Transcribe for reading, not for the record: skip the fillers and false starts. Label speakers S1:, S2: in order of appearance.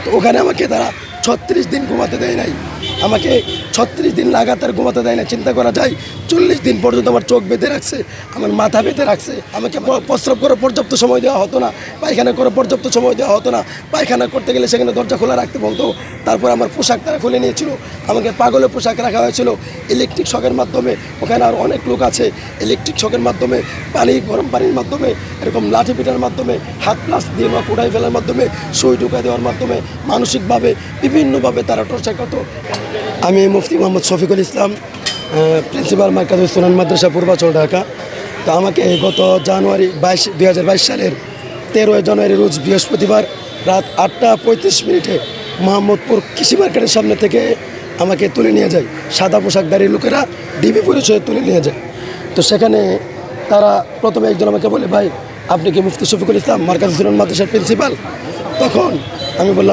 S1: তো ওখানে আমাকে তারা 36 দিন ঘুমাতে দেয় নাই, আমাকে 36 দিন লাগাতার ঘুমাতে দেয় না। চিন্তা করা যায় 40 দিন পর্যন্ত আমার চোখ বেঁধে রাখছে, আমার মাথা বেঁধে রাখছে, আমাকে প্রস্রাব করে পর্যাপ্ত সময় দেওয়া হতো না, পায়খানা করে পর্যাপ্ত সময় দেওয়া হতো না। পায়খানা করতে গেলে সেখানে দরজা খোলা রাখতে বলতো। তারপর আমার পোশাক তারা খুলে নিয়েছিল, আমাকে পাগলের পোশাক রাখা হয়েছিল। ইলেকট্রিক শকের মাধ্যমে, ওখানে আর অনেক লোক আছে, ইলেকট্রিক শকের মাধ্যমে, গরম পানির মাধ্যমে, এরকম লাঠি পিটার মাধ্যমে, হাত প্লাস দিয়ে বা কোড়াই ফেলার মাধ্যমে, সুই ঢুকাই দেওয়ার মাধ্যমে, মানসিকভাবে বিভিন্নভাবে তারা টর্চার করতো। আমি মুফতি মোহাম্মদ শফিকুল ইসলাম, প্রিন্সিপাল মার্কাজুস সুনান মাদ্রাসা পূর্বাচল, ঢাকা। তো আমাকে গত জানুয়ারি 2022 সালের 13 জানুয়ারি রোজ বৃহস্পতিবার রাত 8টা 35 মিনিটে মোহাম্মদপুর কৃষি মার্কেটের সামনে থেকে আমাকে তুলে নিয়ে যায় সাদা পোশাকধারী লোকেরা, ডিবি পরিচয়ে তুলে নিয়ে যায়। তো সেখানে তারা প্রথমে একজন আমাকে বলে, ভাই আপনি কি মুফতি শফিকুল ইসলাম মার্কাজুস সুনান মাদ্রাসার প্রিন্সিপাল? তখন আমি বললাম,